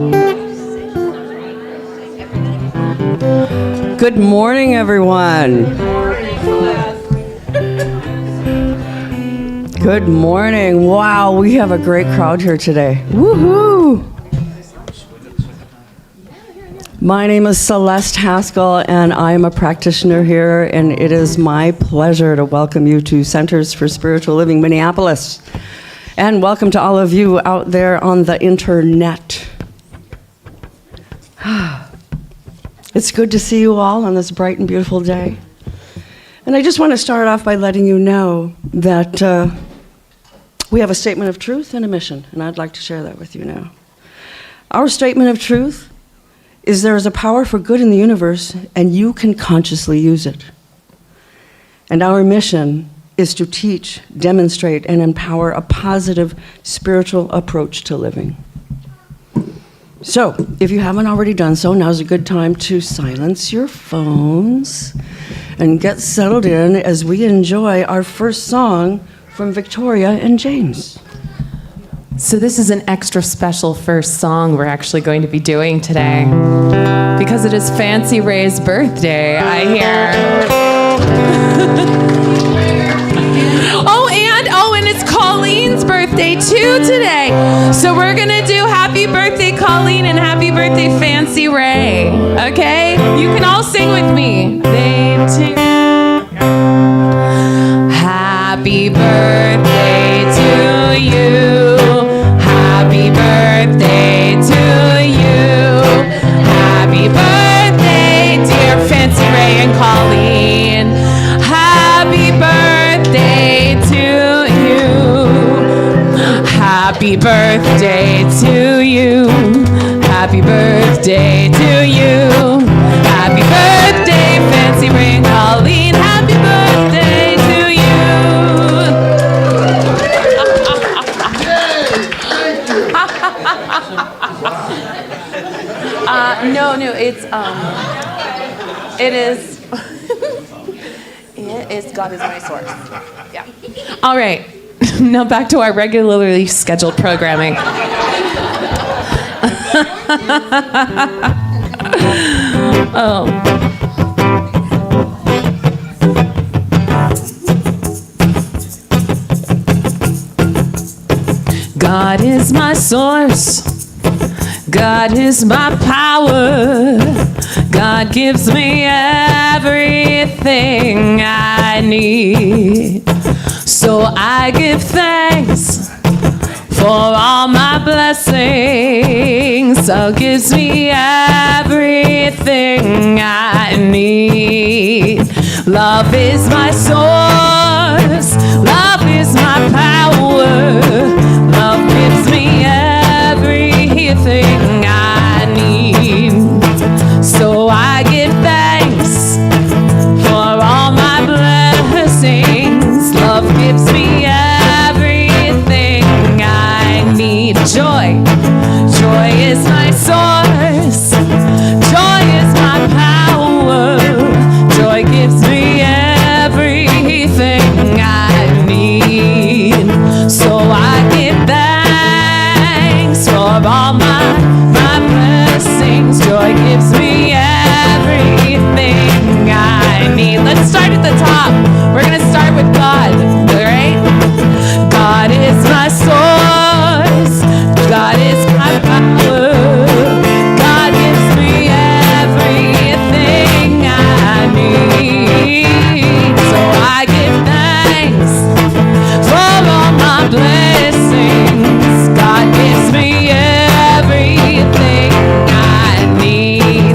Good morning, everyone. Good morning. Wow, we have a great crowd here today. Woohoo! My name is Celeste Haskell, and I am a practitioner here, and it is my pleasure to welcome you to Centers for Spiritual Living Minneapolis. And welcome to all of you out there on the internet. It's good to see you all on this bright and beautiful day. And I just want to start off by letting you know that we have a statement of truth and a mission, and I'd like to share that with you now. Our statement of truth is there is a power for good in the universe, and you can consciously use it. And our mission is to teach, demonstrate, and empower a positive spiritual approach to living. So, if you haven't already done so, now's a good time to silence your phones and get settled in as we enjoy our first song from Victoria and James. So this is an extra special first song we're actually going to be doing today because it is Fancy Ray's birthday, I hear. and it's Colleen's birthday too today. So we're gonna do happy birthday Colleen and happy birthday Fancy Ray, okay? You can all sing with me. Happy birthday to you. Happy birthday to you. Happy birthday, dear Fancy Ray and Colleen. Happy birthday to you. Happy birthday to you. Happy birthday to you. Happy birthday, Fancy Ray and Colleen. Happy birthday to you. No, it is God is my source. Yeah. All right. Now back to our regularly scheduled programming. Oh. God is my source. God is my power. God gives me everything I need. So I give thanks for all my blessings. So gives me everything I need. Love is my source. Love is my power. Love gives me everything I need. So I give thanks for all my blessings. Love gives me everything I need. Joy. Joy is my source. Joy is my power. Joy gives me everything I need. So I give thanks for all my blessings. Joy gives me everything I need. Let's start at the top. We're going to start with God, all right? God is my source. God is my power. God gives me everything I need. So I give thanks for all my blessings. God gives me everything I need.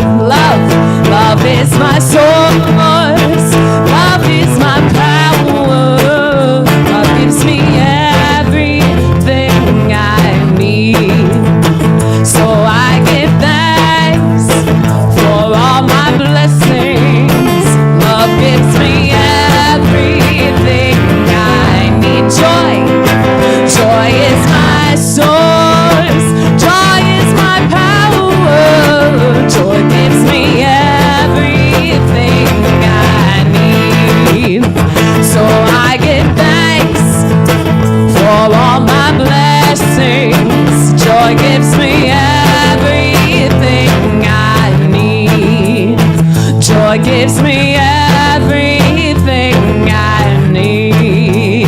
gives me everything I need.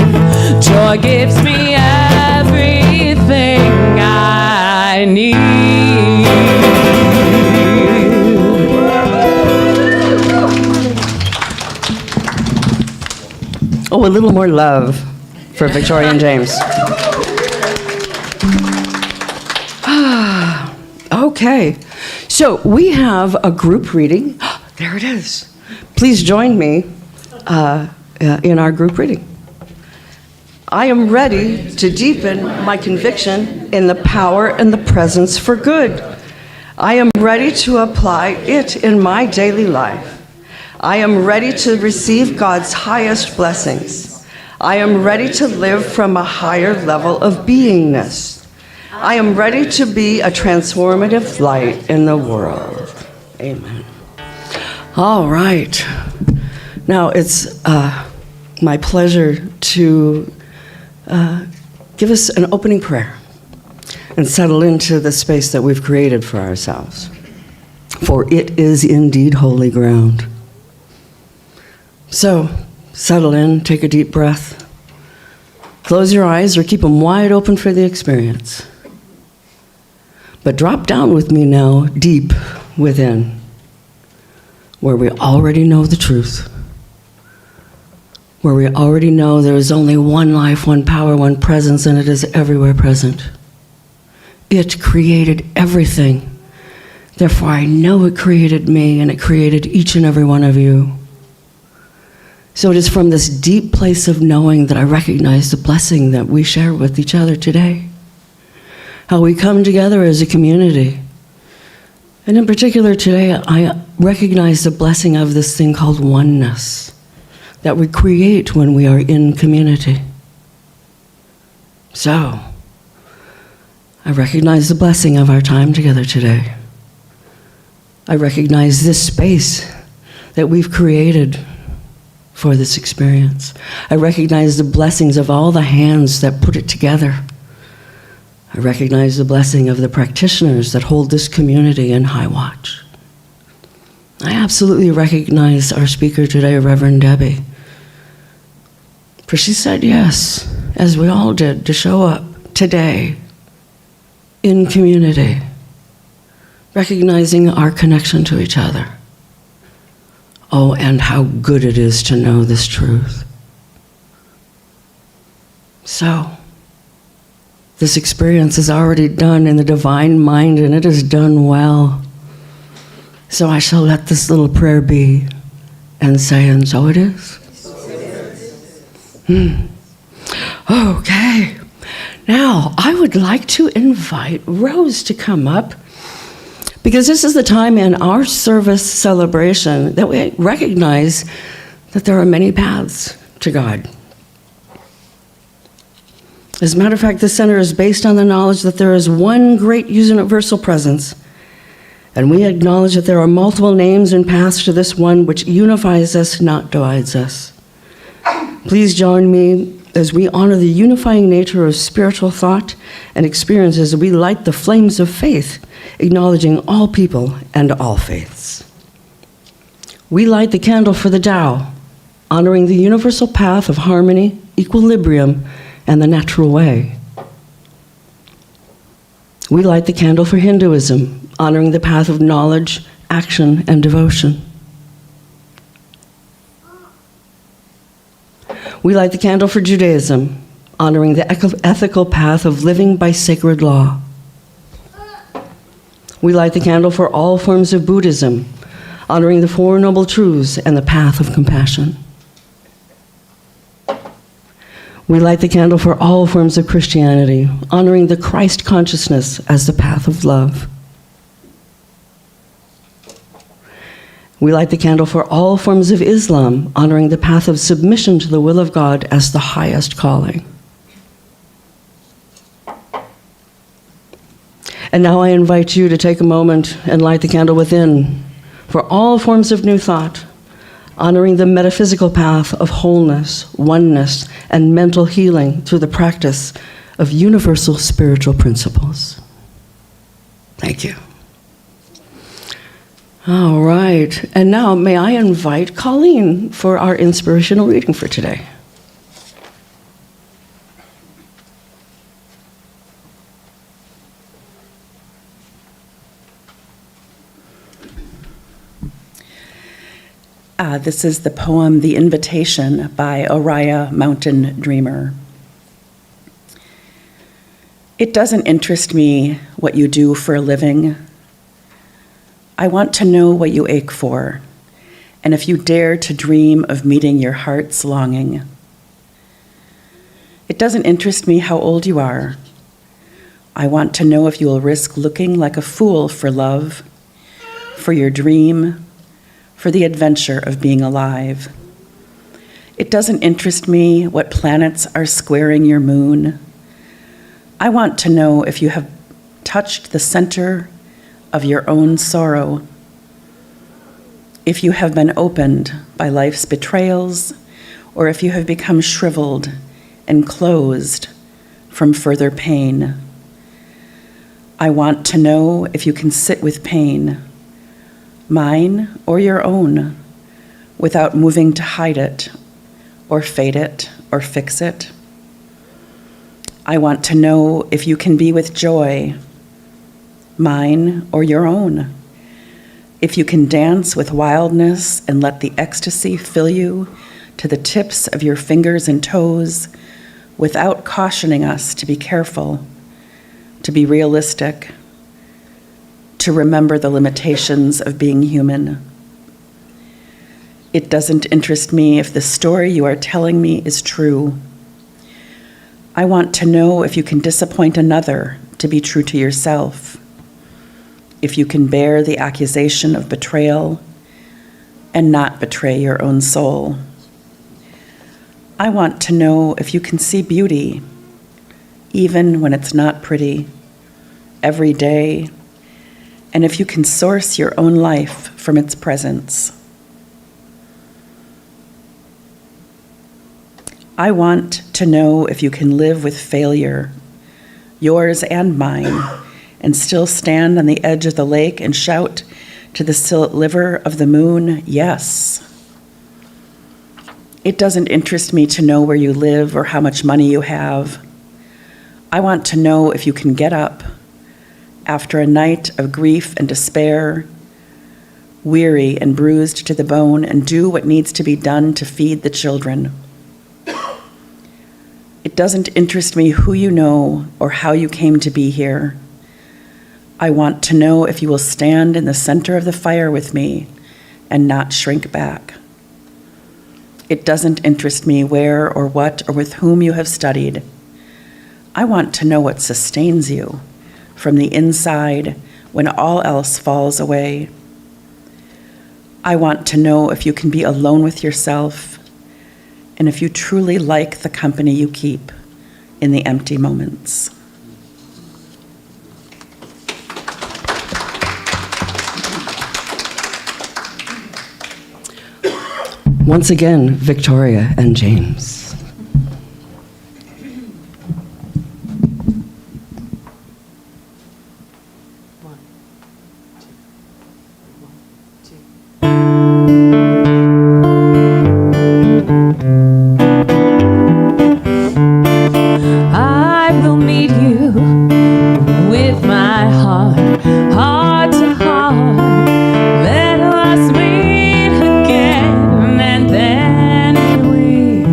Joy gives me everything I need. Oh, a little more love for Victoria and James. Okay, so we have a group reading. There it is. Please join me in our group reading. I am ready to deepen my conviction in the power and the presence for good. I am ready to apply it in my daily life. I am ready to receive God's highest blessings. I am ready to live from a higher level of beingness. I am ready to be a transformative light in the world. Amen. All right. Now it's my pleasure to give us an opening prayer and settle into the space that we've created for ourselves. For it is indeed holy ground. So, settle in, take a deep breath. Close your eyes or keep them wide open for the experience. But drop down with me now, deep within, where we already know the truth, where we already know there is only one life, one power, one presence, and it is everywhere present. It created everything. Therefore, I know it created me, and it created each and every one of you. So it is from this deep place of knowing that I recognize the blessing that we share with each other today. How we come together as a community. And in particular today, I recognize the blessing of this thing called oneness that we create when we are in community. So, I recognize the blessing of our time together today. I recognize this space that we've created for this experience. I recognize the blessings of all the hands that put it together. I recognize the blessing of the practitioners that hold this community in high watch. I absolutely recognize our speaker today, Reverend Debbie, for she said yes, as we all did, to show up today in community, recognizing our connection to each other. Oh, and how good it is to know this truth. So, this experience is already done in the divine mind, and it is done well. So I shall let this little prayer be and say, and so it is. Okay. Now, I would like to invite Rose to come up, because this is the time in our service celebration that we recognize that there are many paths to God. As a matter of fact, this center is based on the knowledge that there is one great universal presence, and we acknowledge that there are multiple names and paths to this one which unifies us, not divides us. Please join me as we honor the unifying nature of spiritual thought and experience as we light the flames of faith, acknowledging all people and all faiths. We light the candle for the Tao, honoring the universal path of harmony, equilibrium, and the natural way. We light the candle for Hinduism, honoring the path of knowledge, action, and devotion. We light the candle for Judaism, honoring the ethical path of living by sacred law. We light the candle for all forms of Buddhism, honoring the Four Noble Truths and the path of compassion. We light the candle for all forms of Christianity, honoring the Christ consciousness as the path of love. We light the candle for all forms of Islam, honoring the path of submission to the will of God as the highest calling. And now I invite you to take a moment and light the candle within for all forms of new thought, honoring the metaphysical path of wholeness, oneness, and mental healing through the practice of universal spiritual principles. Thank you. All right. And now, may I invite Colleen for our inspirational reading for today? This is the poem The Invitation by Oriah Mountain Dreamer. It doesn't interest me what you do for a living. I want to know what you ache for, and if you dare to dream of meeting your heart's longing. It doesn't interest me how old you are. I want to know if you will risk looking like a fool for love, for your dream, for the adventure of being alive. It doesn't interest me what planets are squaring your moon. I want to know if you have touched the center of your own sorrow, if you have been opened by life's betrayals, or if you have become shriveled and closed from further pain. I want to know if you can sit with pain, mine or your own, without moving to hide it, or fade it, or fix it. I want to know if you can be with joy, mine or your own, if you can dance with wildness and let the ecstasy fill you to the tips of your fingers and toes without cautioning us to be careful, to be realistic, to remember the limitations of being human. It doesn't interest me if the story you are telling me is true. I want to know if you can disappoint another to be true to yourself, if you can bear the accusation of betrayal and not betray your own soul. I want to know if you can see beauty, even when it's not pretty, every day, and if you can source your own life from its presence. I want to know if you can live with failure, yours and mine, and still stand on the edge of the lake and shout to the silt liver of the moon, yes. It doesn't interest me to know where you live or how much money you have. I want to know if you can get up after a night of grief and despair, weary and bruised to the bone, and do what needs to be done to feed the children. It doesn't interest me who you know or how you came to be here. I want to know if you will stand in the center of the fire with me and not shrink back. It doesn't interest me where or what or with whom you have studied. I want to know what sustains you from the inside when all else falls away. I want to know if you can be alone with yourself and if you truly like the company you keep in the empty moments. Once again, Victoria and James. I will meet you with my heart, heart to heart. Let us meet again, and then we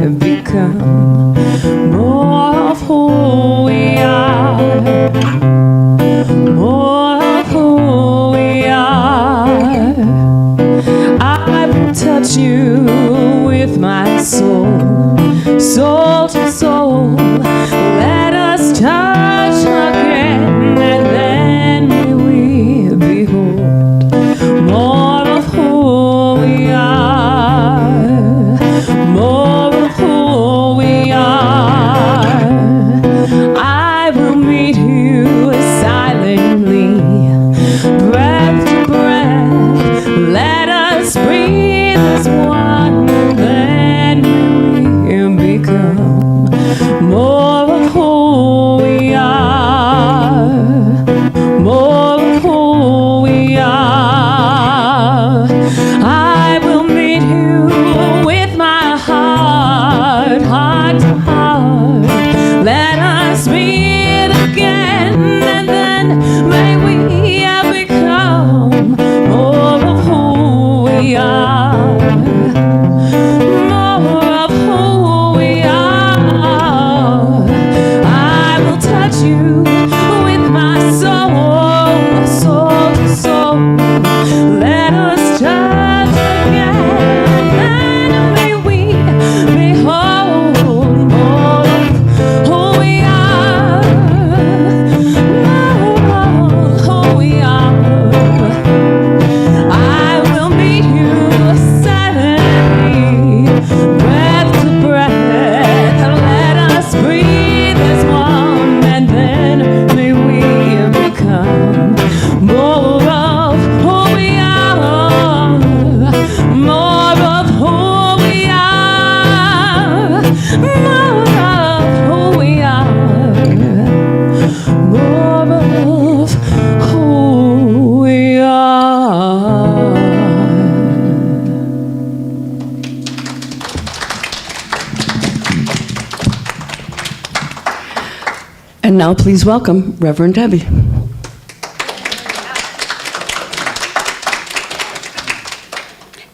now please welcome Reverend Debbie.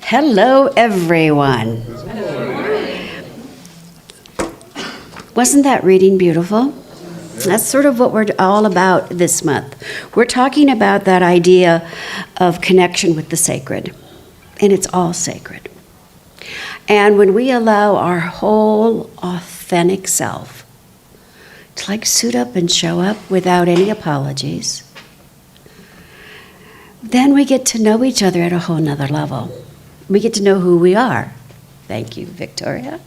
Hello, everyone. Wasn't that reading beautiful? That's sort of what we're all about this month. We're talking about that idea of connection with the sacred, and it's all sacred. And when we allow our whole authentic self to like suit up and show up without any apologies, then we get to know each other at a whole nother level. We get to know who we are. Thank you, Victoria.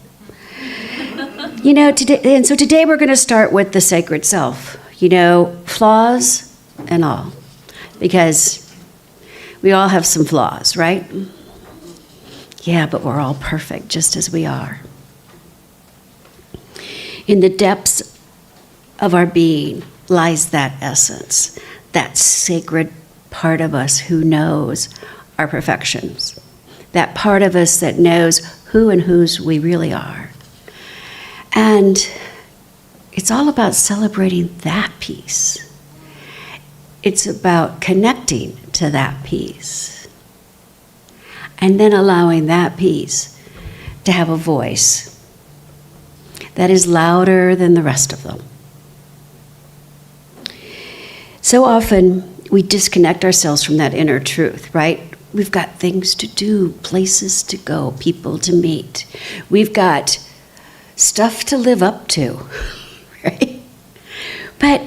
You know, today we're going to start with the sacred self. You know, flaws and all, because we all have some flaws, right? Yeah, but we're all perfect just as we are. In the depths of our being lies that essence, that sacred part of us who knows our perfections, that part of us that knows who and whose we really are. And it's all about celebrating that piece. It's about connecting to that piece. And then allowing that piece to have a voice that is louder than the rest of them. So often we disconnect ourselves from that inner truth, right? We've got things to do, places to go, people to meet. We've got stuff to live up to, right? But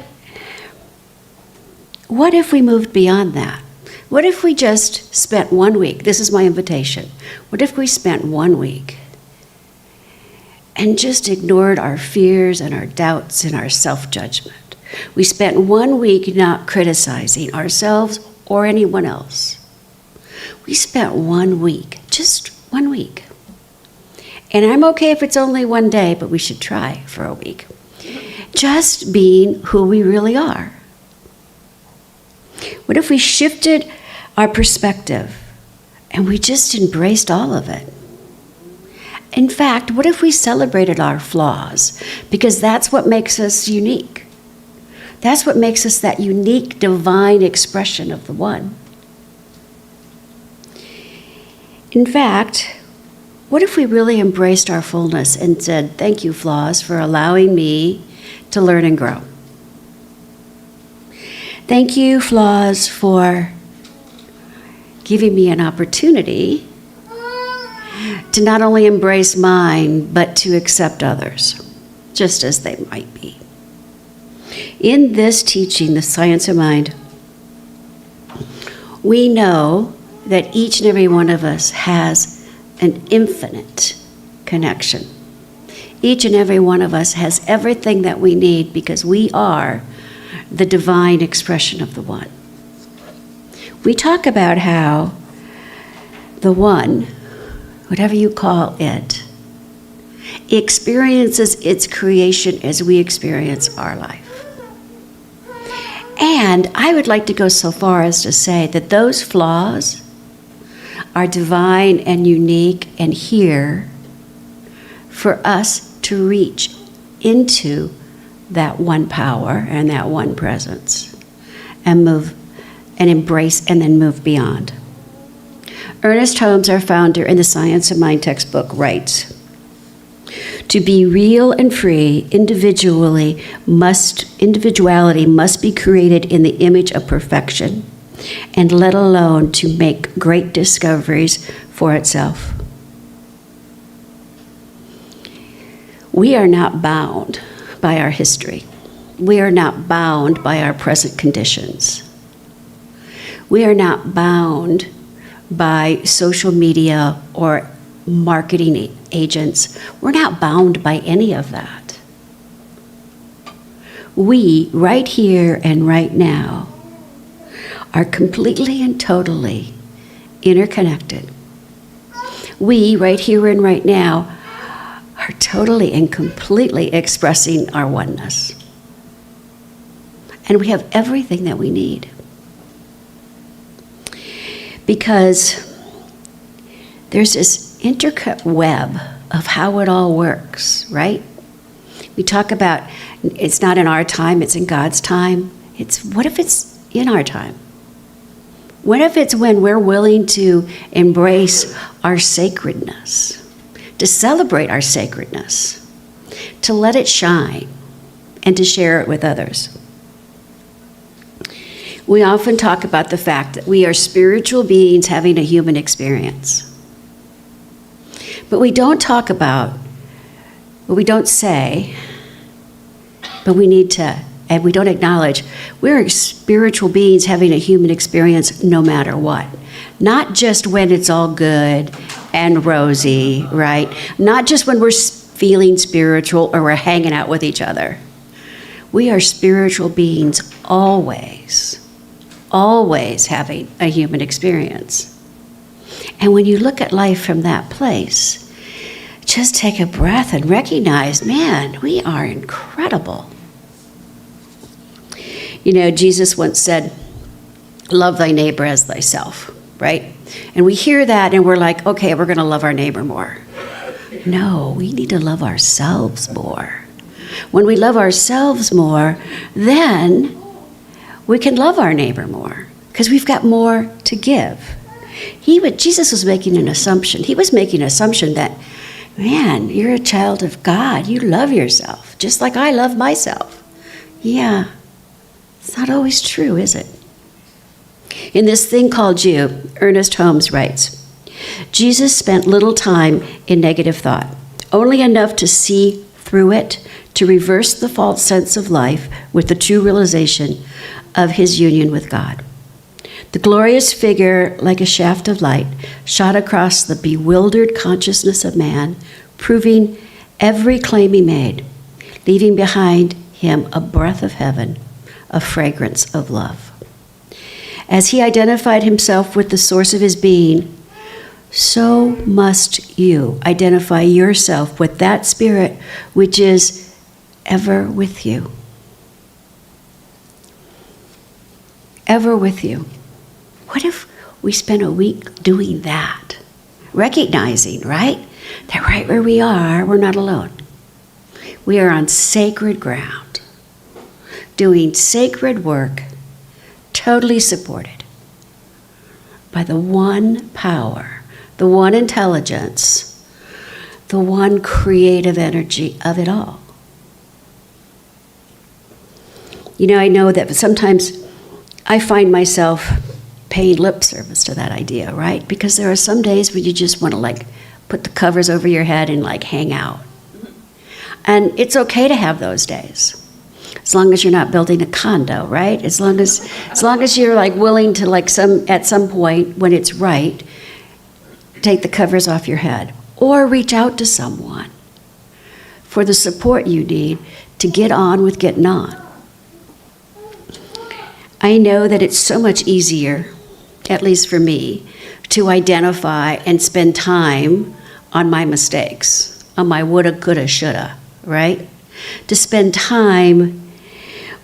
what if we moved beyond that? What if we just spent 1 week, this is my invitation, what if we spent 1 week and just ignored our fears and our doubts and our self-judgment? We spent 1 week not criticizing ourselves or anyone else. We spent 1 week, just 1 week. And I'm okay if it's only 1 day, but we should try for a week. Just being who we really are. What if we shifted our perspective and we just embraced all of it? In fact, what if we celebrated our flaws? Because that's what makes us unique. That's what makes us that unique divine expression of the one. In fact, what if we really embraced our fullness and said, thank you, flaws, for allowing me to learn and grow. Thank you, flaws, for giving me an opportunity to not only embrace mine, but to accept others, just as they might be. In this teaching, The Science of Mind, we know that each and every one of us has an infinite connection. Each and every one of us has everything that we need because we are the divine expression of the one. We talk about how the one, whatever you call it, experiences its creation as we experience our life. And I would like to go so far as to say that those flaws are divine and unique and here for us to reach into that one power and that one presence and move and embrace and then move beyond. Ernest Holmes, our founder in the Science of Mind textbook, writes, to be real and free, individuality must be created in the image of perfection, and let alone to make great discoveries for itself. We are not bound by our history. We are not bound by our present conditions. We are not bound by social media or marketing agents. We're not bound by any of that. We, right here and right now, are completely and totally interconnected. We, right here and right now, are totally and completely expressing our oneness. And we have everything that we need. Because there's this intricate web of how it all works, right? We talk about It's not in our time, it's in God's time. What if it's in our time? What if it's when we're willing to embrace our sacredness, to celebrate our sacredness, to let it shine, and to share it with others? We often talk about the fact that we are spiritual beings having a human experience. But we don't talk about, what we don't say, but we need to, and we don't acknowledge, we're spiritual beings having a human experience no matter what. Not just when it's all good and rosy, right? Not just when we're feeling spiritual or we're hanging out with each other. We are spiritual beings always having a human experience. And when you look at life from that place, just take a breath and recognize, man, we are incredible. You know, Jesus once said, love thy neighbor as thyself, right? And we hear that and we're like, okay, we're going to love our neighbor more. No, we need to love ourselves more. When we love ourselves more, then we can love our neighbor more because we've got more to give. Jesus was making an assumption. He was making an assumption that, man, you're a child of God. You love yourself just like I love myself. Yeah, it's not always true, is it? In this thing called you, Ernest Holmes writes, Jesus spent little time in negative thought, only enough to see through it, to reverse the false sense of life with the true realization of his union with God. The glorious figure, like a shaft of light, shot across the bewildered consciousness of man, proving every claim he made, leaving behind him a breath of heaven, a fragrance of love. As he identified himself with the source of his being, so must you identify yourself with that spirit which is ever with you. Ever with you. What if we spent a week doing that? Recognizing, right? That right where we are, we're not alone. We are on sacred ground, doing sacred work, totally supported by the one power, the one intelligence, the one creative energy of it all. You know, I know that sometimes I find myself paying lip service to that idea, right? Because there are some days where you just want to like put the covers over your head and like hang out. And it's okay to have those days. As long as you're not building a condo, right? As long as you're like willing to like at some point when it's right, take the covers off your head or reach out to someone for the support you need to get on with getting on. I know that it's so much easier, at least for me, to identify and spend time on my mistakes, on my woulda, coulda, shoulda, right? To spend time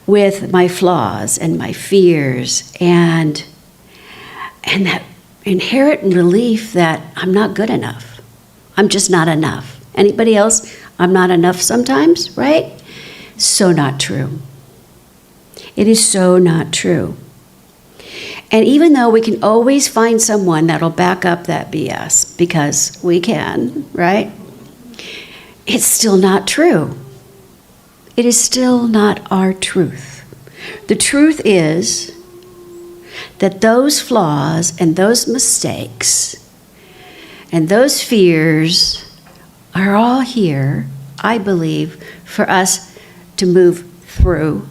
with my flaws and my fears and that inherent belief that I'm not good enough. I'm just not enough. Anybody else? I'm not enough sometimes, right? So not true. It is so not true. And even though we can always find someone that'll back up that BS, because we can, right? It's still not true. It is still not our truth. The truth is that those flaws and those mistakes and those fears are all here, I believe, for us to move through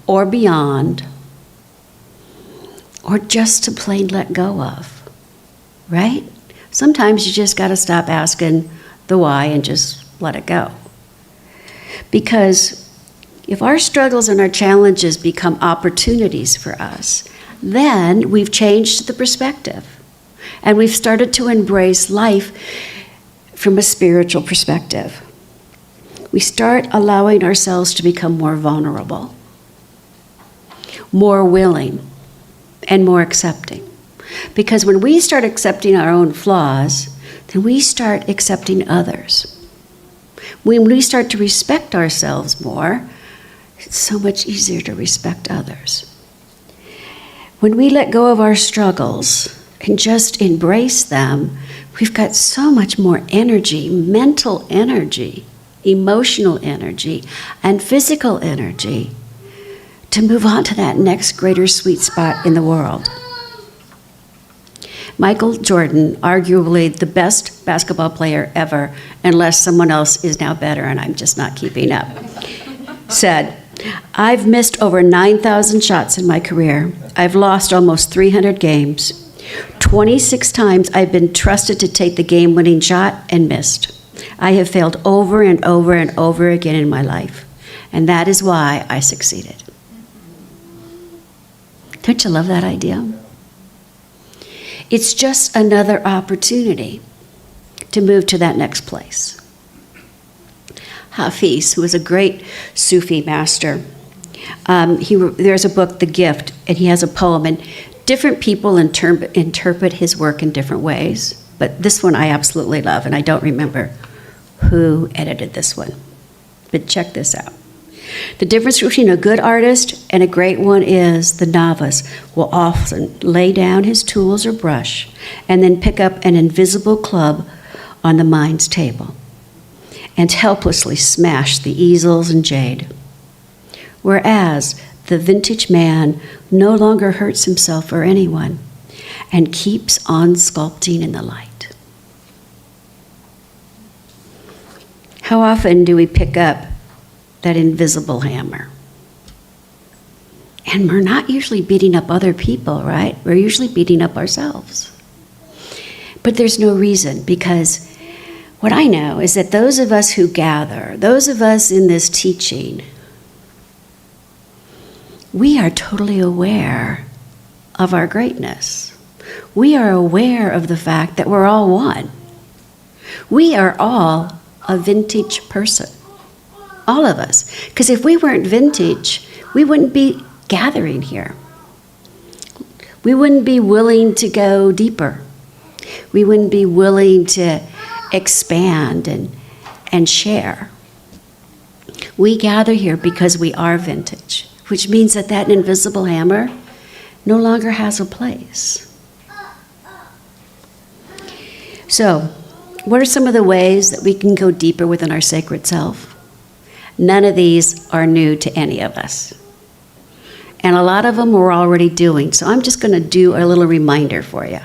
or beyond, or just to plain let go of, right? Sometimes you just got to stop asking the why and just let it go. Because if our struggles and our challenges become opportunities for us, then we've changed the perspective. And we've started to embrace life from a spiritual perspective. We start allowing ourselves to become more vulnerable, more willing, and more accepting. Because when we start accepting our own flaws, then we start accepting others. When we start to respect ourselves more, it's so much easier to respect others. When we let go of our struggles and just embrace them, we've got so much more energy, mental energy, emotional energy, and physical energy to move on to that next greater sweet spot in the world. Michael Jordan, arguably the best basketball player ever, unless someone else is now better and I'm just not keeping up, said, "I've missed over 9,000 shots in my career. I've lost almost 300 games. 26 times I've been trusted to take the game-winning shot and missed. I have failed over and over and over again in my life, and that is why I succeeded." Don't you love that idea? It's just another opportunity to move to that next place. Hafiz, who was a great Sufi master, there's a book, The Gift, and he has a poem, and different people interpret his work in different ways, but this one I absolutely love, and I don't remember who edited this one. But check this out. The difference between a good artist and a great one is the novice will often lay down his tools or brush and then pick up an invisible club on the mind's table and helplessly smash the easels and jade. Whereas the vintage man no longer hurts himself or anyone and keeps on sculpting in the light. How often do we pick up that invisible hammer? And we're not usually beating up other people, right? We're usually beating up ourselves. But there's no reason, because what I know is that those of us who gather, those of us in this teaching, we are totally aware of our greatness. We are aware of the fact that we're all one. We are all a vintage person. All of us. Because if we weren't vintage, we wouldn't be gathering here. We wouldn't be willing to go deeper. We wouldn't be willing to expand and share. We gather here because we are vintage, which means that that invisible hammer no longer has a place. So, what are some of the ways that we can go deeper within our sacred self? None of these are new to any of us. And a lot of them we're already doing. So I'm just going to do a little reminder for you.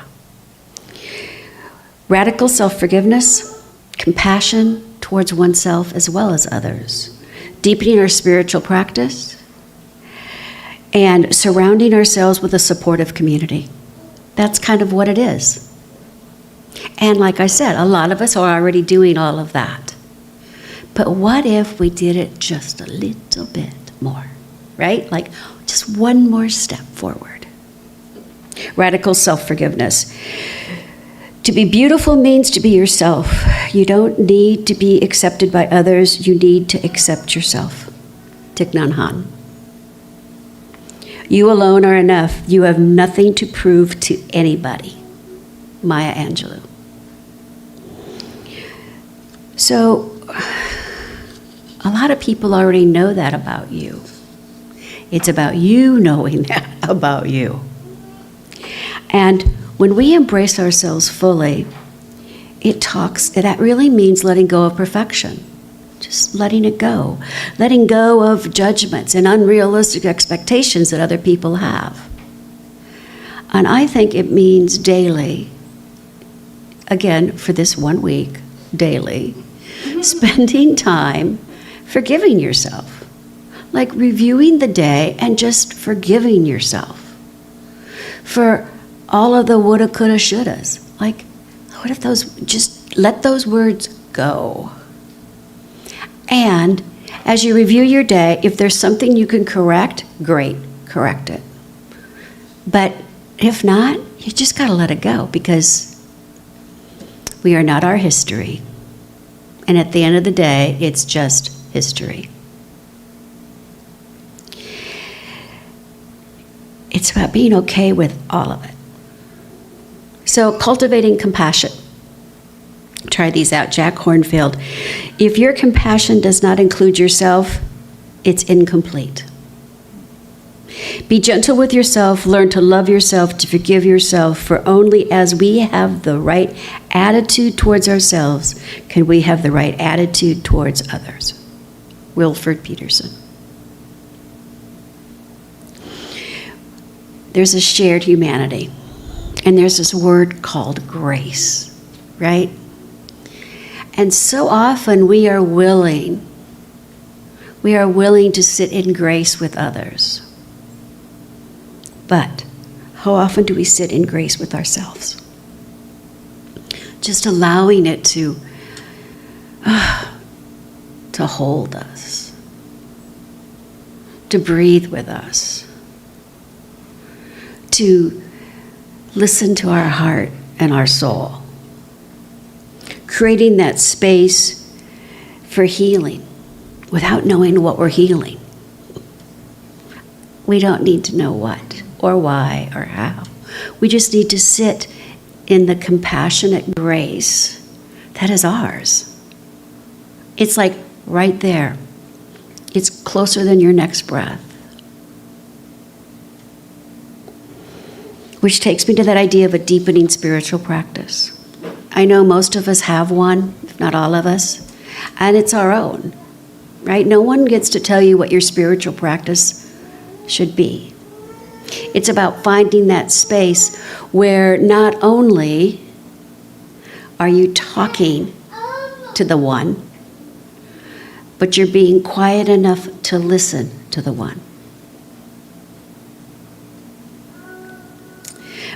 Radical self-forgiveness, compassion towards oneself as well as others, deepening our spiritual practice, and surrounding ourselves with a supportive community. That's kind of what it is. And like I said, a lot of us are already doing all of that. But what if we did it just a little bit more, right? Like just one more step forward. Radical self-forgiveness. To be beautiful means to be yourself. You don't need to be accepted by others. You need to accept yourself. Thich Nhat Hanh. You alone are enough. You have nothing to prove to anybody. Maya Angelou. So, a lot of people already know that about you. It's about you knowing that about you. And when we embrace ourselves fully, that really means letting go of perfection. Just letting it go. Letting go of judgments and unrealistic expectations that other people have. And I think it means daily, again, for this 1 week, daily, spending time forgiving yourself. Like reviewing the day and just forgiving yourself for all of the woulda, coulda, shouldas. Like, what if just let those words go. And as you review your day, if there's something you can correct, great, correct it. But if not, you just gotta let it go, because we are not our history. And at the end of the day, it's just history. It's about being okay with all of it. So cultivating compassion. Try these out. Jack Hornfield. If your compassion does not include yourself, it's incomplete. Be gentle with yourself. Learn to love yourself, to forgive yourself, for only as we have the right attitude towards ourselves can we have the right attitude towards others. Wilford Peterson. There's a shared humanity, and there's this word called grace, right? And so often we are willing to sit in grace with others. But how often do we sit in grace with ourselves? Just allowing it to hold us, to breathe with us, to listen to our heart and our soul. Creating that space for healing without knowing what we're healing. We don't need to know what or why or how. We just need to sit in the compassionate grace that is ours. It's like right there. It's closer than your next breath. Which takes me to that idea of a deepening spiritual practice. I know most of us have one, if not all of us, and it's our own, right? No one gets to tell you what your spiritual practice should be. It's about finding that space where not only are you talking to the one, but you're being quiet enough to listen to the one.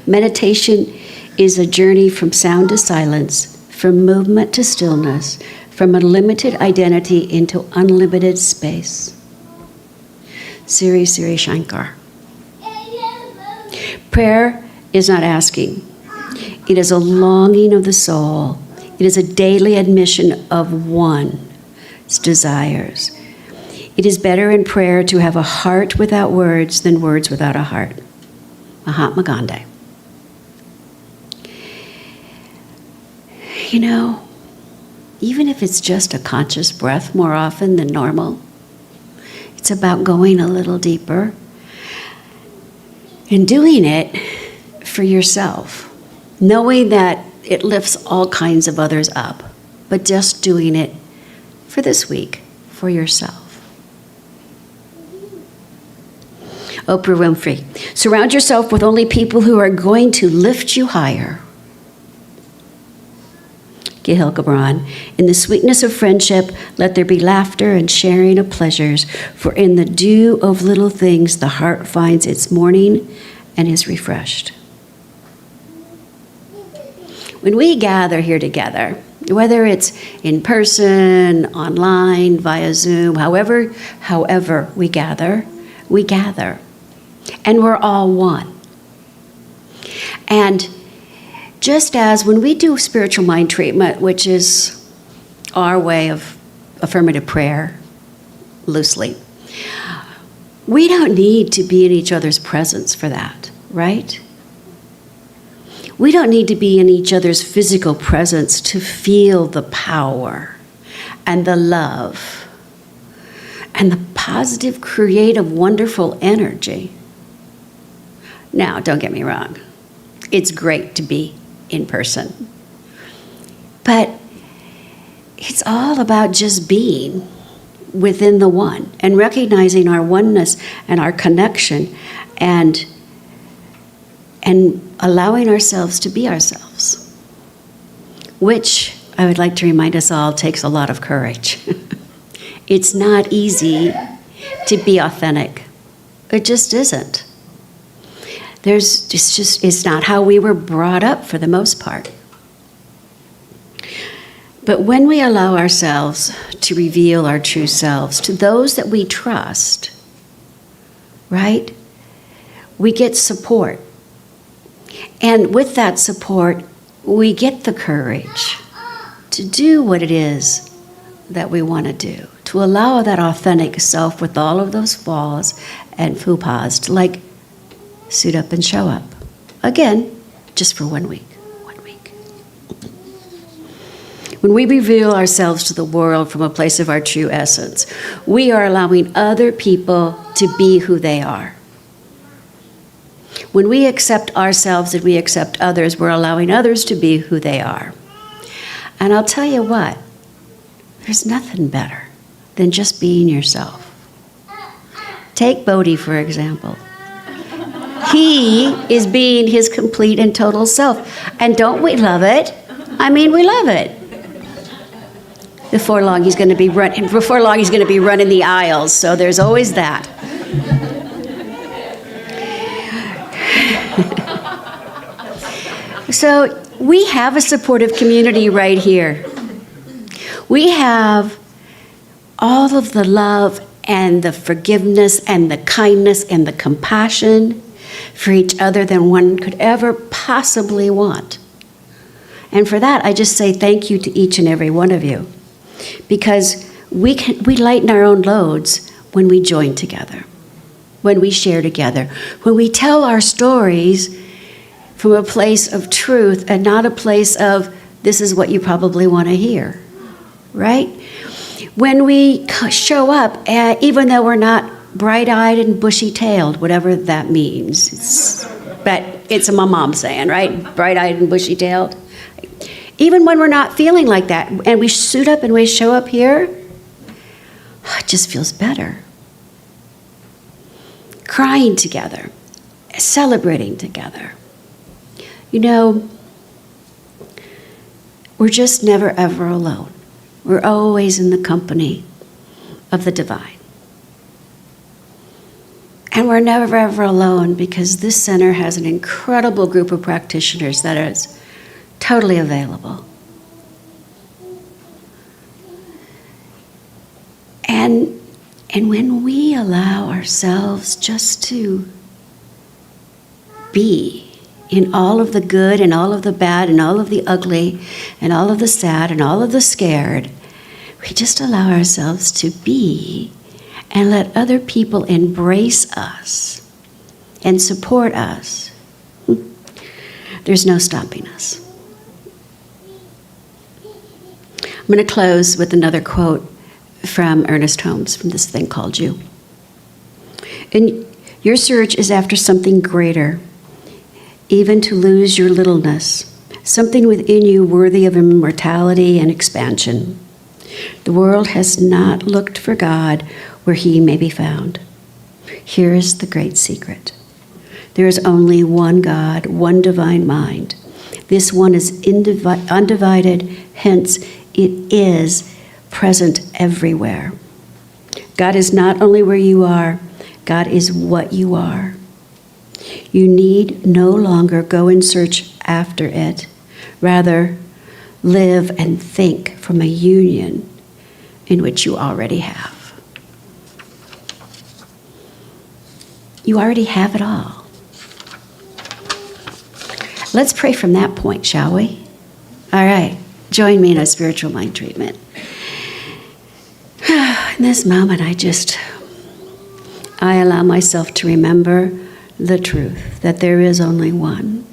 Meditation is a journey from sound to silence, from movement to stillness, from a limited identity into unlimited space. Sri Sri Shankar. Prayer is not asking. It is a longing of the soul. It is a daily admission of one's desires. It is better in prayer to have a heart without words than words without a heart. Mahatma Gandhi. You know, even if it's just a conscious breath more often than normal, it's about going a little deeper and doing it for yourself, knowing that it lifts all kinds of others up, but just doing it for this week, for yourself. Oprah Winfrey. Surround yourself with only people who are going to lift you higher. Gahil Gibran. In the sweetness of friendship, let there be laughter and sharing of pleasures, for in the dew of little things the heart finds its morning and is refreshed. When we gather here together, whether it's in person, online, via Zoom, however we gather, and we're all one. And just as when we do spiritual mind treatment, which is our way of affirmative prayer, loosely, we don't need to be in each other's presence for that, right? We don't need to be in each other's physical presence to feel the power and the love and the positive, creative, wonderful energy. Now, don't get me wrong. It's great to be in person. But it's all about just being within the one and recognizing our oneness and our connection and allowing ourselves to be ourselves, which I would like to remind us all takes a lot of courage. It's not easy to be authentic. It just isn't. It's not how we were brought up for the most part. But when we allow ourselves to reveal our true selves to those that we trust, right, we get support. And with that support, we get the courage to do what it is that we want to do, to allow that authentic self with all of those flaws and faux pas to suit up and show up. Again, just for 1 week. When we reveal ourselves to the world from a place of our true essence, we are allowing other people to be who they are. When we accept ourselves and we accept others, we're allowing others to be who they are. And I'll tell you what, there's nothing better than just being yourself. Take Bodhi, for example. He is being his complete and total self. And don't we love it? I mean, we love it. Before long, he's going to be running the aisles, so there's always that. So we have a supportive community right here. We have all of the love and the forgiveness and the kindness and the compassion for each other than one could ever possibly want. And for that, I just say thank you to each and every one of you, because we lighten our own loads when we join together, when we share together, when we tell our stories from a place of truth and not a place of, this is what you probably want to hear, right? When we show up, even though we're not bright-eyed and bushy-tailed, whatever that means. But it's my mom saying, right? Bright-eyed and bushy-tailed. Even when we're not feeling like that, and we suit up and we show up here, it just feels better. Crying together, celebrating together. You know, we're just never, ever alone. We're always in the company of the divine. And we're never, ever alone, because this center has an incredible group of practitioners that is totally available. And when we allow ourselves just to be in all of the good and all of the bad and all of the ugly and all of the sad and all of the scared, we just allow ourselves to be and let other people embrace us and support us. There's no stopping us. I'm going to close with another quote from Ernest Holmes, from this thing called You. And your search is after something greater, even to lose your littleness, something within you worthy of immortality and expansion. The world has not looked for God where he may be found. Here is the great secret. There is only one God, one divine mind. This one is undivided, hence it is present everywhere. God is not only where you are, God is what you are. You need no longer go and search after it. Rather, live and think from a union in which you already have. You already have it all. Let's pray from that point, shall we? All right, join me in a spiritual mind treatment. In this moment, I allow myself to remember the truth that there is only one.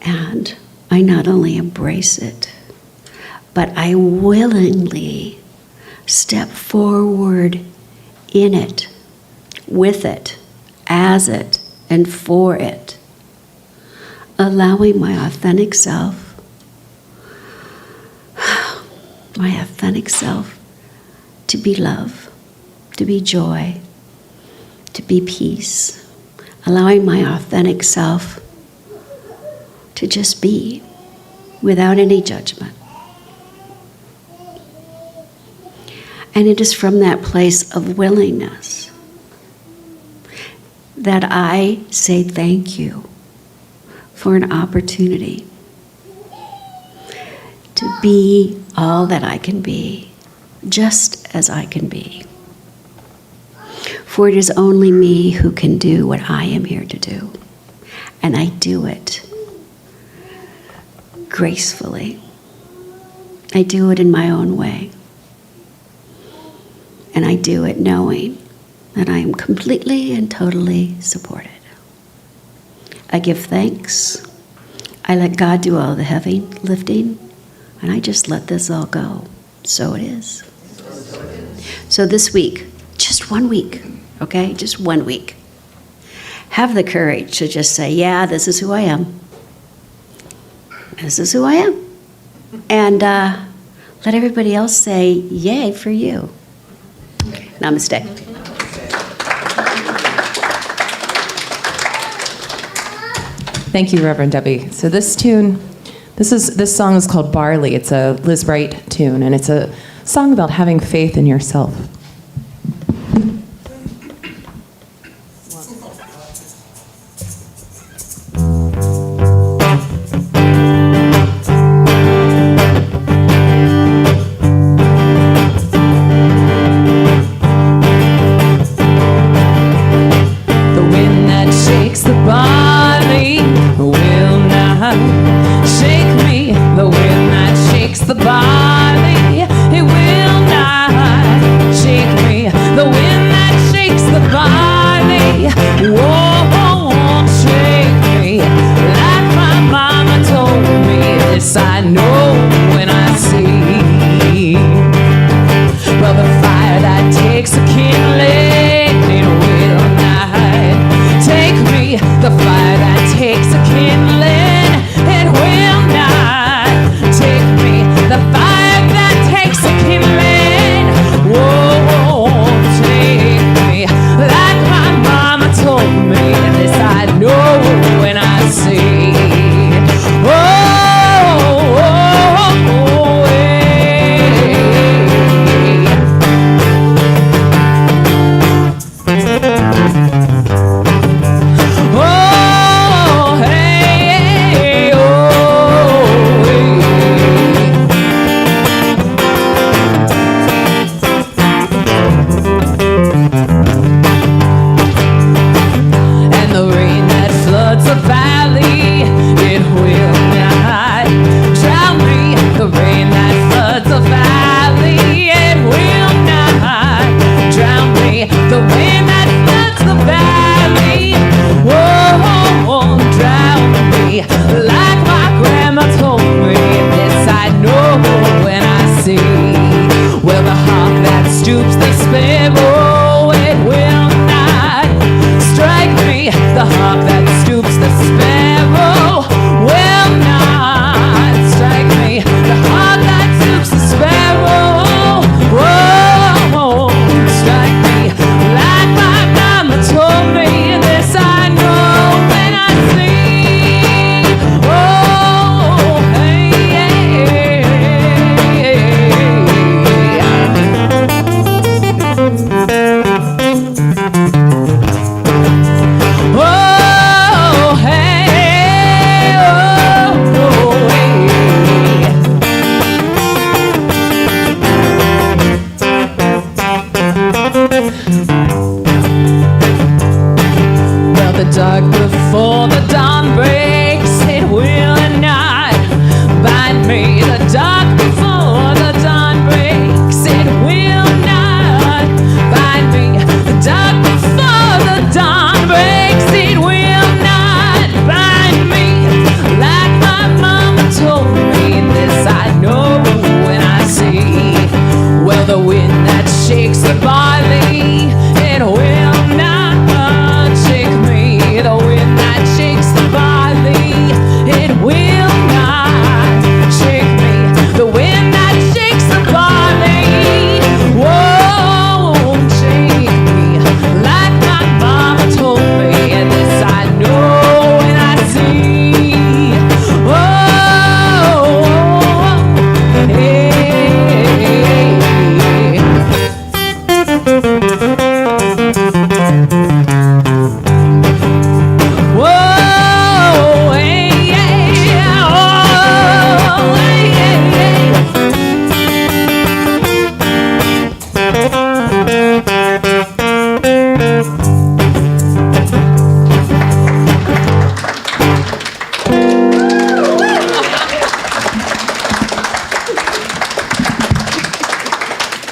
And I not only embrace it, but I willingly step forward in it, with it, as it, and for it, allowing my authentic self to be love, to be joy, to be peace, allowing my authentic self to just be without any judgment. And it is from that place of willingness that I say thank you for an opportunity to be all that I can be, just as I can be. For it is only me who can do what I am here to do. And I do it gracefully. I do it in my own way. And I do it knowing that I am completely and totally supported. I give thanks. I let God do all the heavy lifting. And I just let this all go. So it is. So this week, just 1 week, okay? Just 1 week. Have the courage to just say, yeah, this is who I am. This is who I am. And let everybody else say, yay for you. Namaste. Thank you, Reverend Debbie. So this song is called Barley. It's a Liz Wright tune, and it's a song about having faith in yourself.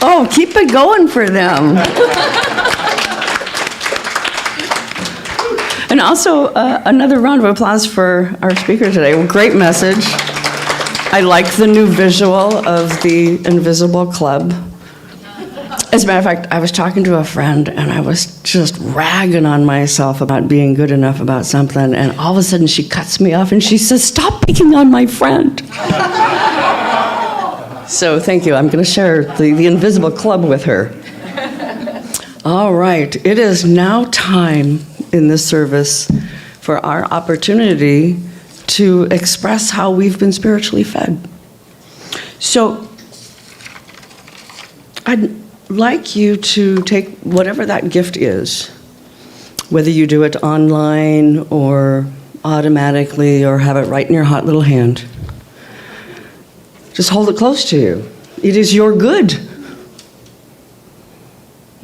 Oh, keep it going for them. And also, another round of applause for our speaker today. Great message. I like the new visual of the Invisible Club. As a matter of fact, I was talking to a friend, and I was just ragging on myself about being good enough about something, and all of a sudden she cuts me off and she says, "Stop picking on my friend." So thank you. I'm going to share the Invisible Club with her. All right. It is now time in this service for our opportunity to express how we've been spiritually fed. So I'd like you to take whatever that gift is, whether you do it online or automatically or have it right in your hot little hand. Just hold it close to you. It is your good.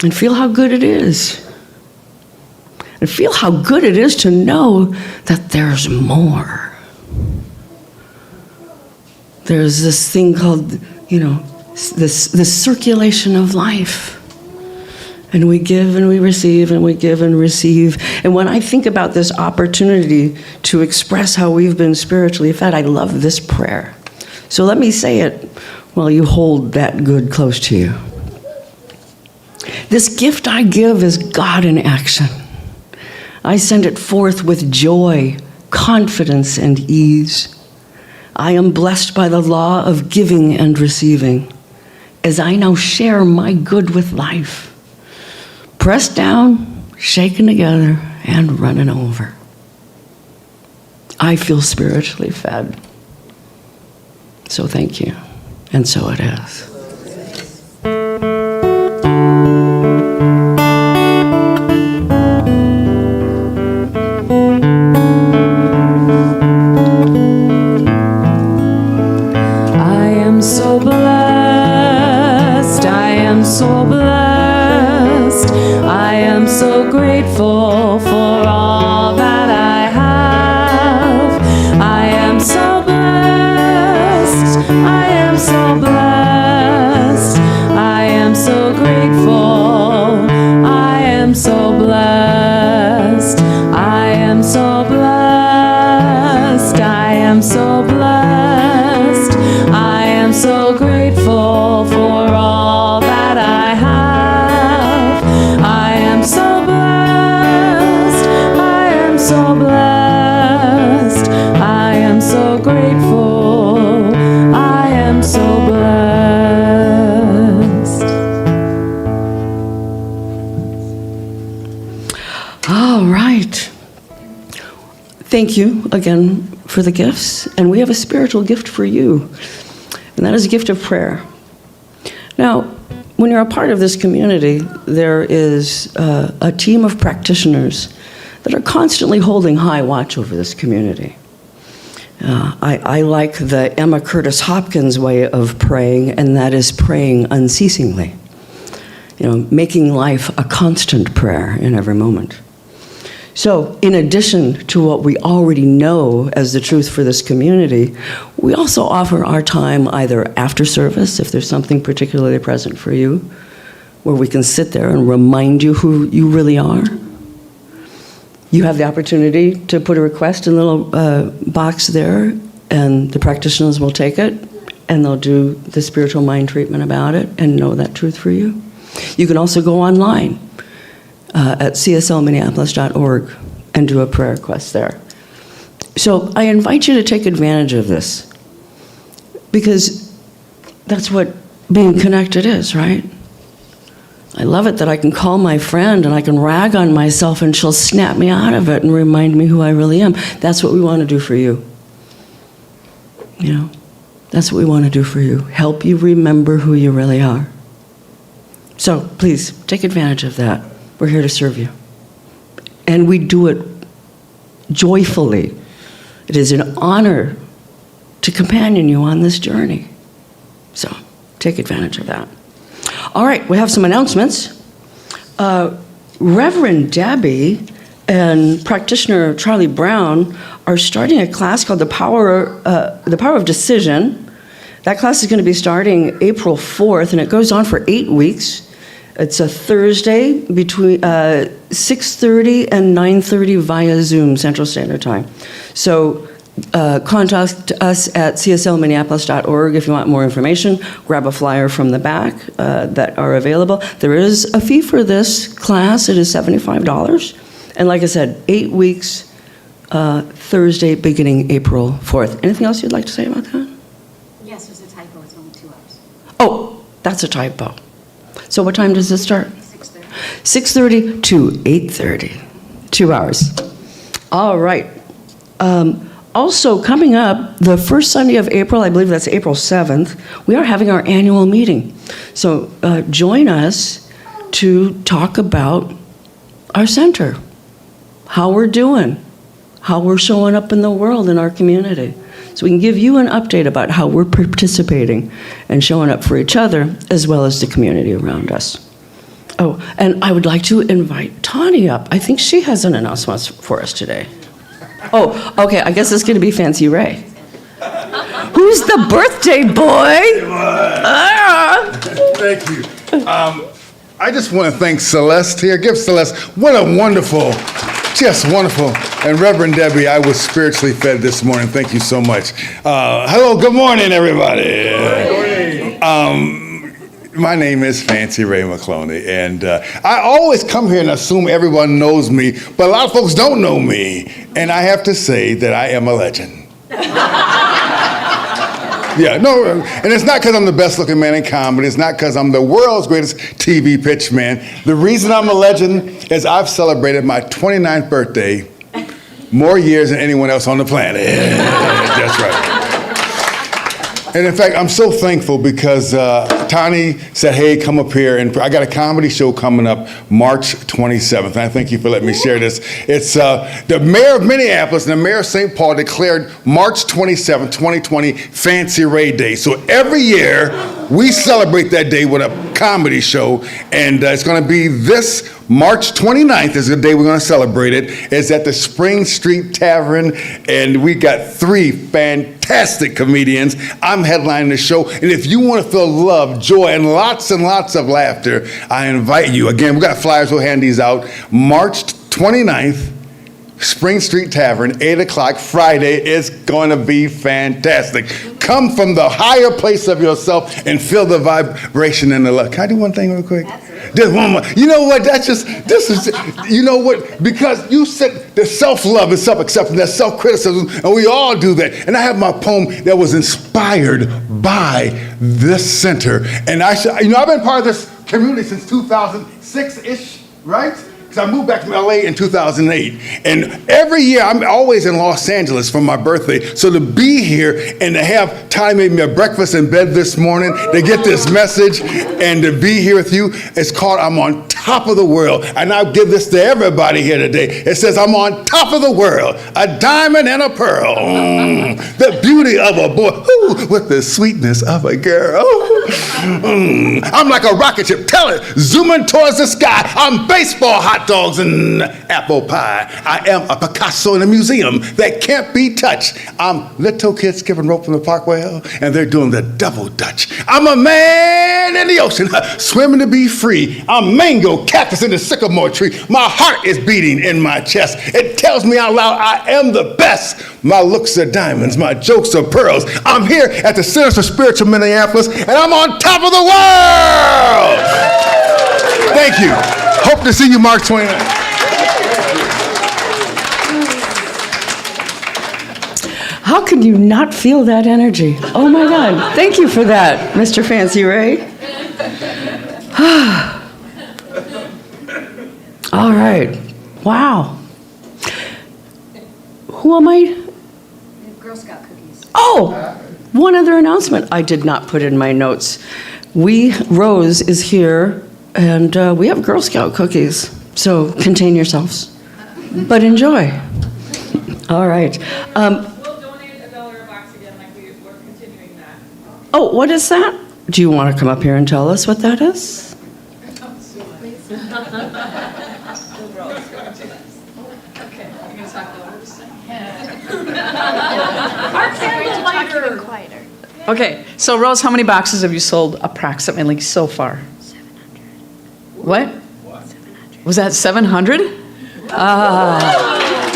And feel how good it is. And feel how good it is to know that there's more. There's this thing called, this circulation of life. And we give and we receive and we give and receive. And when I think about this opportunity to express how we've been spiritually fed, I love this prayer. So let me say it while you hold that good close to you. This gift I give is God in action. I send it forth with joy, confidence, and ease. I am blessed by the law of giving and receiving, as I now share my good with life. Pressed down, shaken together, and running over. I feel spiritually fed. So thank you. And so it is. Grateful for all that I have. I am so blessed. I am so blessed. I am so grateful. I am so blessed. I am so blessed. I am so blessed. I am so grateful for all that I have. I am so so blessed. I am so grateful. I am so blessed. All right. Thank you again for the gifts. And we have a spiritual gift for you, and that is a gift of prayer. Now, when you're a part of this community, there is a team of practitioners that are constantly holding high watch over this community. I like the Emma Curtis Hopkins way of praying, and that is praying unceasingly. Making life a constant prayer in every moment. So, in addition to what we already know as the truth for this community, we also offer our time either after service, if there's something particularly present for you, where we can sit there and remind you who you really are. You have the opportunity to put a request in the little box there, and the practitioners will take it, and they'll do the spiritual mind treatment about it and know that truth for you. You can also go online at cslminneapolis.org and do a prayer request there. So I invite you to take advantage of this, because that's what being connected is, right? I love it that I can call my friend and I can rag on myself and she'll snap me out of it and remind me who I really am. That's what we want to do for you. That's what we want to do for you. Help you remember who you really are. So please, take advantage of that. We're here to serve you. And we do it joyfully. It is an honor to companion you on this journey. So take advantage of that. All right, we have some announcements. Reverend Debbie and practitioner Charlie Brown are starting a class called The Power of Decision. That class is going to be starting April 4th, and it goes on for 8 weeks. It's a Thursday between 6:30 and 9:30 via Zoom, Central Standard Time. So contact us at cslminneapolis.org if you want more information. Grab a flyer from the back that are available. There is a fee for this class. It is $75. And like I said, 8 weeks, Thursday beginning April 4th. Anything else you'd like to say about that? Yes, there's a typo. It's only 2 hours. Oh, that's a typo. So what time does it start? 6:30. 6:30 to 8:30. 2 hours. All right. Also, coming up, the first Sunday of April, I believe that's April 7th, we are having our annual meeting. So join us to talk about our center, how we're doing, how we're showing up in the world, in our community. So we can give you an update about how we're participating and showing up for each other as well as the community around us. Oh, and I would like to invite Tani up. I think she has an announcement for us today. Oh, okay, I guess it's going to be Fancy Ray. Who's the birthday boy? Ah. Thank you. I just want to thank Celeste here. Give Celeste, what a wonderful, just wonderful. And Reverend Debbie, I was spiritually fed this morning. Thank you so much. Hello, good morning, everybody. Good morning. My name is Fancy Ray McCloney, and I always come here and assume everyone knows me, but a lot of folks don't know me, and I have to say that I am a legend. Yeah, no, and it's not because I'm the best-looking man in comedy. It's not because I'm the world's greatest TV pitch man. The reason I'm a legend is I've celebrated my 29th birthday more years than anyone else on the planet. That's right. And in fact, I'm so thankful because Tani said, hey, come up here. And I got a comedy show coming up March 27th. And I thank you for letting me share this. It's the mayor of Minneapolis and the mayor of St. Paul declared March 27th, 2020, Fancy Ray Day. So every year, we celebrate that day with a comedy show. And it's going to be this March 29th is the day we're going to celebrate it. It's at the Spring Street Tavern, and we got 3 fantastic comedians. I'm headlining the show, and if you want to feel love, joy, and lots of laughter, I invite you. Again, we got flyers, we'll hand these out. March 29th, Spring Street Tavern, 8 o'clock Friday. It's going to be fantastic. Come from the higher place of yourself and feel the vibration and the love. Can I do one thing real quick? Just one more. You know what? You know what? Because you said the self-love and self-acceptance, that self-criticism, and we all do that. And I have my poem that was inspired by this center. And I've been part of this community since 2006-ish, right? Because I moved back to LA in 2008. And every year, I'm always in Los Angeles for my birthday. So to be here and to have Tani made me a breakfast in bed this morning, to get this message and to be here with you, it's called I'm on Top of the World. And I'll give this to everybody here today. It says, I'm on top of the world, a diamond and a pearl. The beauty of a boy, with the sweetness of a girl. I'm like a rocket ship, tell it, zooming towards the sky. I'm baseball hot dogs and apple pie. I am a Picasso in a museum that can't be touched. I'm little kids skipping rope from the Parkway, and they're doing the double dutch. I'm a man in the ocean, swimming to be free. I'm mango cactus in the sycamore tree. My heart is beating in my chest. It tells me out loud I am the best. My looks are diamonds, my jokes are pearls. I'm here at the Center for Spiritual Minneapolis, and I'm on top of the world. Thank you. Hope to see you March 29th. How can you not feel that energy? Oh my God. Thank you for that, Mr. Fancy Ray. All right. Wow. Who am I? Girl Scout cookies. Oh, one other announcement I did not put in my notes. Rose is here, and we have Girl Scout cookies. So contain yourselves, but enjoy. All right. We'll donate $1 a box again, like we're continuing that. Oh, what is that? Do you want to come up here and tell us what that is? Okay, so Rose, how many boxes have you sold approximately so far? 700. What? 700. Was that 700?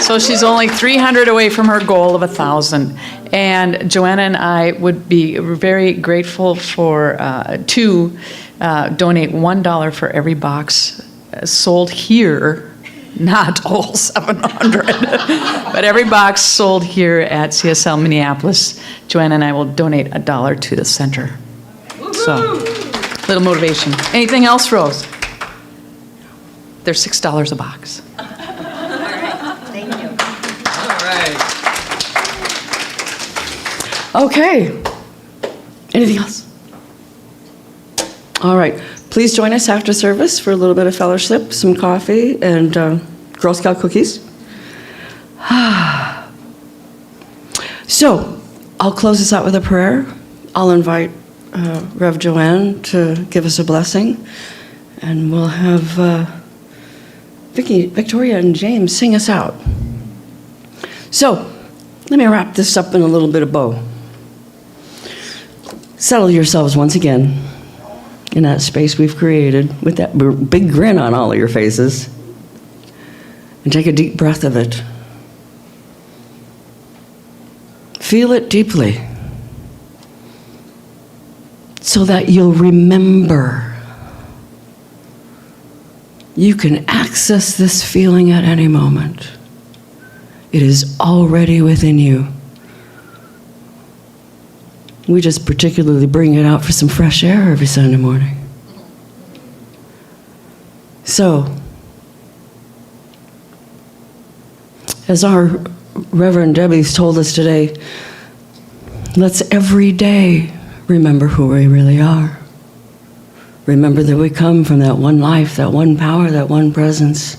So she's only 300 away from her goal of 1,000. And Joanna and I would be very grateful to donate $1 for every box sold here, not all 700, but every box sold here at CSL Minneapolis. Joanna and I will donate $1 to the center. So, little motivation. Anything else, Rose? They're $6 a box. Okay. Anything else? All right. Please join us after service for a little bit of fellowship, some coffee, and Girl Scout cookies. So, I'll close this out with a prayer. I'll invite Rev Joanne to give us a blessing, and we'll have Victoria and James sing us out. So, let me wrap this up in a little bit of bow. Settle yourselves once again in that space we've created with that big grin on all of your faces. And take a deep breath of it. Feel it deeply so that you'll remember. You can access this feeling at any moment. It is already within you. We just particularly bring it out for some fresh air every Sunday morning. So, as our Reverend Debbie's told us today, let's every day remember who we really are. Remember that we come from that one life, that one power, that one presence.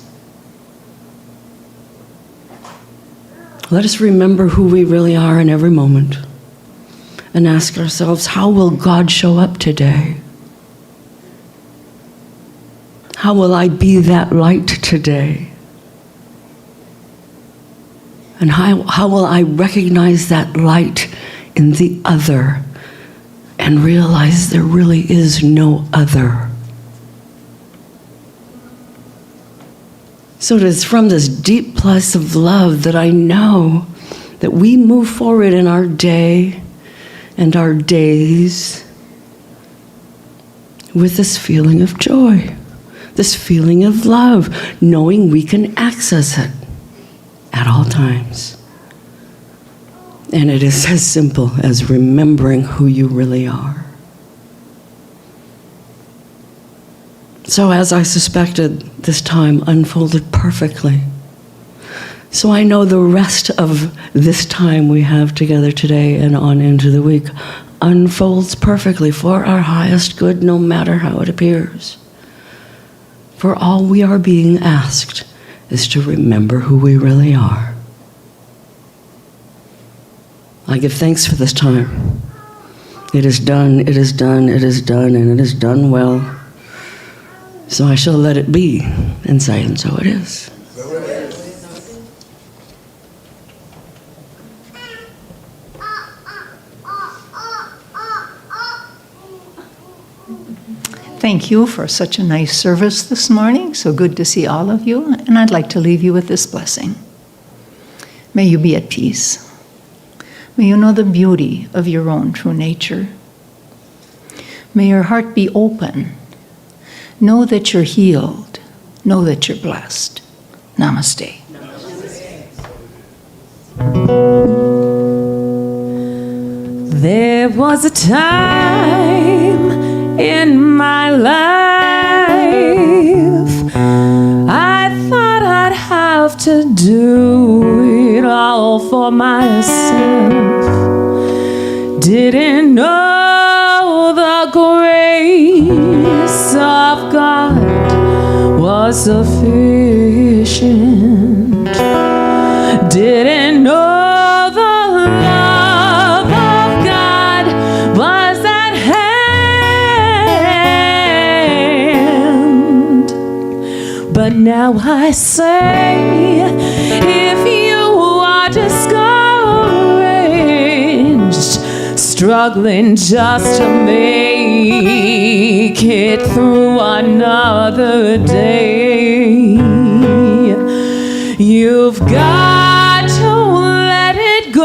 Let us remember who we really are in every moment and ask ourselves, how will God show up today? How will I be that light today? And how will I recognize that light in the other and realize there really is no other? So it is from this deep place of love that I know that we move forward in our day and our days with this feeling of joy, this feeling of love, knowing we can access it at all times. And it is as simple as remembering who you really are. So as I suspected, this time unfolded perfectly. So I know the rest of this time we have together today and on into the week unfolds perfectly for our highest good, no matter how it appears. For all we are being asked is to remember who we really are. I give thanks for this time. It is done, it is done, it is done, and it is done well. So I shall let it be and say, and so it is. Thank you for such a nice service this morning. So good to see all of you. And I'd like to leave you with this blessing. May you be at peace. May you know the beauty of your own true nature. May your heart be open. Know that you're healed. Know that you're blessed. Namaste. There was a time in my life I thought I'd have to do it all for myself. Didn't know the grace of God was sufficient. Didn't know the love of God was at hand. But now I say, if you are discouraged, struggling just to make it through another day, You've got to let it go.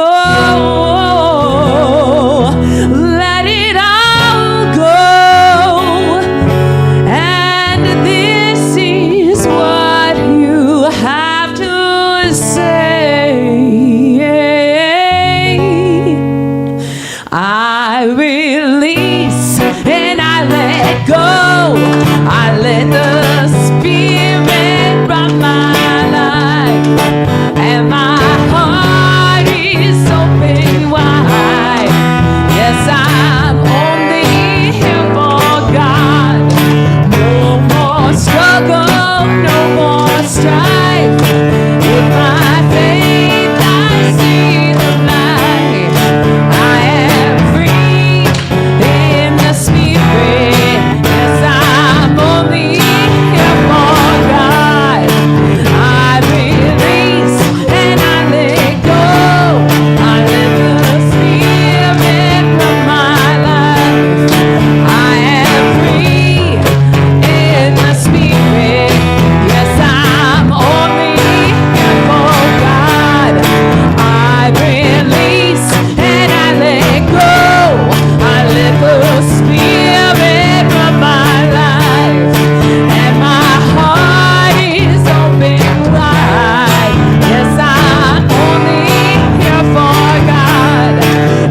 Let it all go. And this is what you have to say. I release and I let go. I let the Spirit run my life, and my heart is open wide. Yes, I'm only here for God. No more struggle, no more strife. With my faith, I see the light. I am free in the Spirit. Yes, I'm only here for God. I release and I let go. I let the Spirit run my life. I am free in the Spirit. Yes, I'm only here for God. I release and I let go. I let the Spirit run my life, and my heart is open wide. Yes, I'm only here for God.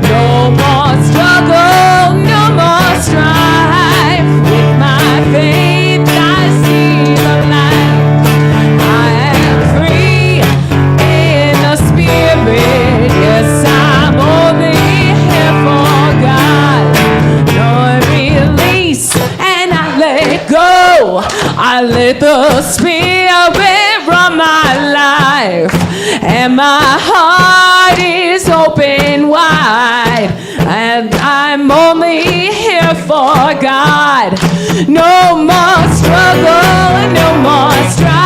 No more struggle, no more strife. With my faith, I see the light. I am free in the Spirit. Yes, I'm only here for God. Lord, release and I let go. I let the Spirit run my life, and my heart is open wide. And I'm only here for God. No more struggle, no more strife.